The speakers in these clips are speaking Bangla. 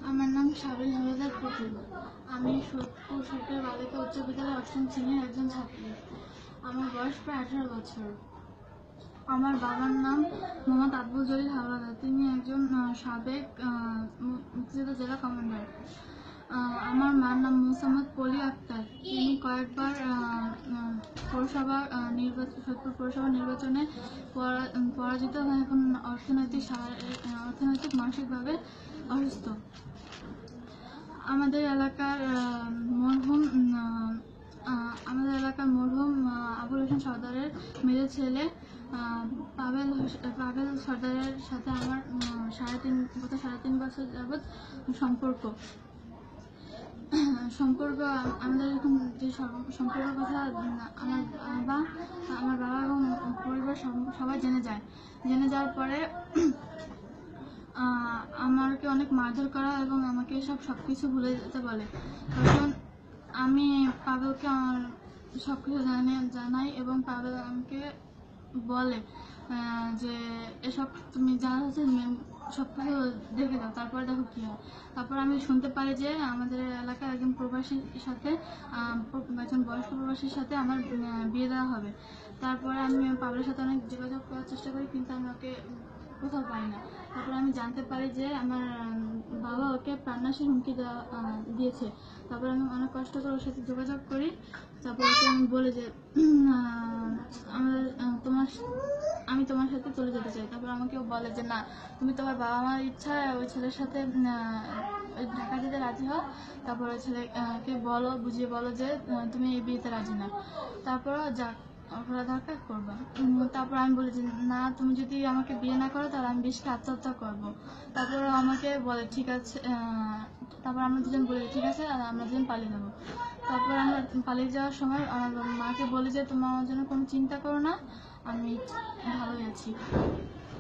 আমার নাম সাবিল হামিদার পুতুল। আমি সোদপুর সরকারি বালিকা উচ্চ বিদ্যালয়ের ৮ম শ্রেণীর একজন ছাত্রী। আমার বয়স প্রায় ১৮ বছর। আমার বাবার নাম মোহাম্মদ আব্দুল জলিল হাওলাদার। তিনি একজন সাবেক মুক্তিযোদ্ধা জেলা কমান্ডার। আমার মার নাম মোসাম্মদ পলি আক্তার। তিনি কয়েকবার সোদপুর পৌরসভা নির্বাচনে পরাজিত হয়ে এখন অর্থনৈতিক মানসিকভাবে অসুস্থ। আমাদের এলাকার মরহুম আবুল হোসেন সর্দারের মেজো ছেলে পাভেল সর্দারের সাথে আমার গত সাড়ে তিন বছর যাবৎ সম্পর্ক। আমাদের এরকম যে সম্পর্কের কথা আমার বাবা এবং পরিবার সবাই জেনে যাওয়ার পরে আমাকে অনেক মারধর করা এবং আমাকে সবকিছু ভুলে যেতে বলে। তখন আমি পাভেলকে আমার সবকিছু জানাই এবং পাভেল আমাকে বলে যে এসব তুমি যা হচ্ছে সবকিছু দেখে দাও, তারপরে দেখো কি হয়। তারপর আমি শুনতে পারি যে আমাদের এলাকার একজন বয়স্ক প্রবাসীর সাথে আমার বিয়ে দেওয়া হবে। তারপরে আমি পাভেলের সাথে অনেক যোগাযোগ করার চেষ্টা করি, কিন্তু আমি ওকে কোথাও পাই না। তারপরে আমি জানতে পারি যে আমার বাবা ওকে প্রাণনাশের হুমকি দিয়েছে। তারপর আমি অনেক কষ্ট করে ওর সাথে যোগাযোগ করি। তারপর ওকে আমি বলি যে আমি তোমার সাথে চলে যেতে চাই। তারপর আমাকে বলে যে না, তুমি তোমার বাবা মার ইচ্ছা ওই ছেলের সাথে ঢাকা যেতে রাজি হও। তারপর ওই ছেলেকে বুঝিয়ে বলো যে তুমি এই বিয়েতে রাজি না। তারপরও যাক, করা দরকার করবা। তারপর আমি বলি যে না, তুমি যদি আমাকে বিয়ে না করো তাহলে আমি বেশি আত্মহত্যা করবো। তারপর আমাকে বলে ঠিক আছে। তারপর আমরা দুজন বলি ঠিক আছে, আর আমরা দুজন পালিয়ে যাবো। তারপর আমরা পালিয়ে যাওয়ার সময় আমার মাকে বলি যে তোমার আমার জন্য কোনো চিন্তা করো না, আমি ভালোই আছি,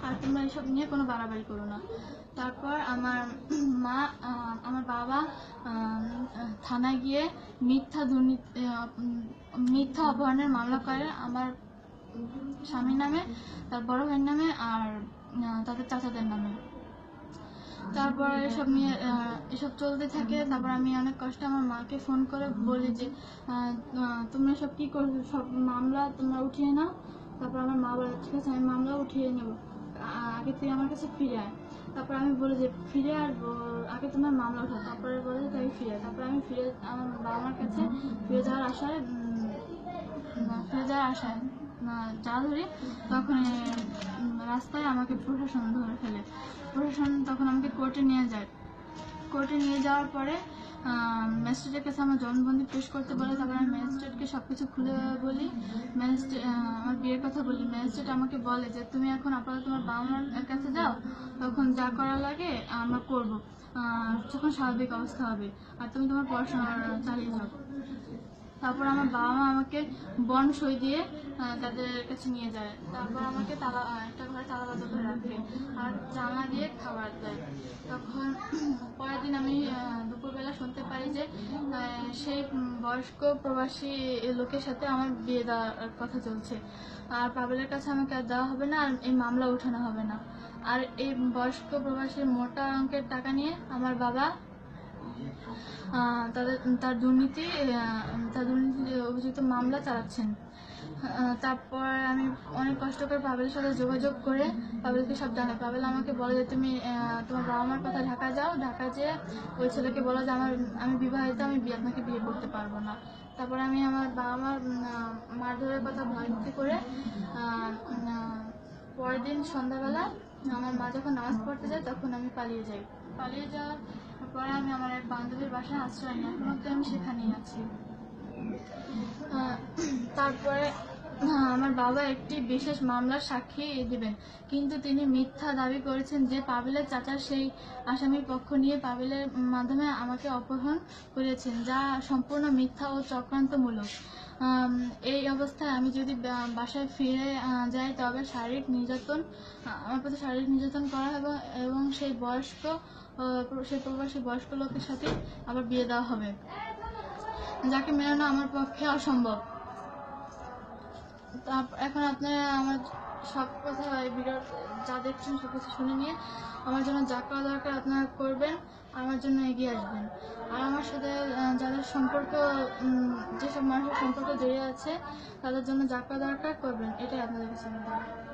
আর তোমরা এসব নিয়ে কোনো বাড়াবাড়ি করো না। তারপর আমার বাবা থানায় গিয়ে মিথ্যা অপহরণের মামলা করে আমার স্বামীর নামে, তার বড় ভাইয়ের নামে আর তাদের চাচাদের নামে। তারপর এসব চলতে থাকে। তারপর আমি অনেক কষ্টে আমার মাকে ফোন করে বলি যে তোমরা সব কি করছো, সব মামলা তোমরা উঠিয়ে নাও। তারপর আমার মা বলে ঠিক আছে, আমি মামলা উঠিয়ে নেব, আগে তুই আমার কাছে ফিরে আয়। তারপর আমি বলি যে ফিরে আসবো, আগে তোমার মামলা উঠা। তারপরে বলে যে তাই ফিরে। তারপর আমি আমার বাবা মার কাছে ফিরে যাওয়ার আশায় যা ধরি, তখন রাস্তায় আমাকে প্রশাসন ধরে ফেলে। প্রশাসন তখন আমাকে কোর্টে নিয়ে যায়। কোর্টে নিয়ে যাওয়ার পরে ম্যাজিস্ট্রেটের কাছে আমার জবানবন্দি পেশ করতে বলে। তারপর আমি ম্যাজিস্ট্রেটকে সবকিছু খুলে বলি, আমার বিয়ের কথা বলি। ম্যাজিস্ট্রেট আমাকে বলে যে তুমি এখন আপাতত তোমার বাবা মার কাছে যাও, তখন যা করা লাগে আমরা করবো, যখন স্বাভাবিক অবস্থা হবে, আর তুমি তোমার পড়াশোনা চালিয়ে যাও। তারপর আমার বাবা মা আমাকে বন্ড সই দিয়ে তাদের কাছে নিয়ে যায়। তারপর আমাকে একটা ঘরে তালাবদ্ধ করে রাখে আর জানলা দিয়ে খাবার দেয়। তখন পরের দিন আমি দুপুরবেলা শুনতে পারি যে সেই বয়স্ক প্রবাসী লোকের সাথে আমার বিয়ে দেওয়ার কথা চলছে, আর পাভেলের কাছে আমাকে আর দেওয়া হবে না, আর এই মামলা উঠানো হবে না। আর এই বয়স্ক প্রবাসীর মোটা অঙ্কের টাকা নিয়ে আমার বাবা তার দুর্নীতি অভিযুক্ত মামলা চালাচ্ছেন। তারপর আমি অনেক কষ্ট করে পাভেলের সাথে যোগাযোগ করে পাভেলকে সব জানাই। পাভেল আমাকে বলে যে তুমি তোমার বাবা মার কথা ঢাকা যাও, ঢাকা যেয়ে ওই ছেলেকে বলো যে আমি বিবাহিত, আমি আপনাকে বিয়ে করতে পারবো না। তারপর আমি আমার বাবা মার মারধরের কথা ভয় করে পরের দিন সন্ধ্যাবেলা আমার মা যখন নামাজ পড়তে যায় তখন আমি পালিয়ে যাওয়ার পরে আমি আমার এক বান্ধবীর বাসায় আশ্রয় নিই। এখন অব্দি আমি সেখানেই আছি। তারপরে আমার বাবা একটি বিশেষ মামলার সাক্ষী দিবেন, কিন্তু তিনি মিথ্যা দাবি করেছেন যে পাভেলের চাচা সেই আসামির পক্ষ নিয়ে পাভেলের মাধ্যমে আমাকে অপহরণ করেছেন, যা সম্পূর্ণ মিথ্যা ও চক্রান্তমূলক। এই অবস্থায় আমি যদি বাসায় ফিরে যাই তবে আমার প্রতি শারীরিক নির্যাতন করা হবে এবং সেই প্রবাসী বয়স্ক লোকের সাথে আবার বিয়ে দেওয়া হবে, যাকে মেনে নেওয়া আমার পক্ষে অসম্ভব। এখন আপনারা সব কথা এই ভিডিও যা দেখছেন সব কিছু শুনে নিয়ে আমার জন্য যা করা দরকার আপনারা করবেন, আমার জন্য এগিয়ে আসবেন। আর আমার সাথে যাদের সম্পর্ক, যেসব মানুষের সম্পর্ক জড়িয়ে আছে তাদের জন্য যা করা দরকার করবেন, এটাই আপনাদের কাছে আমার দাবি।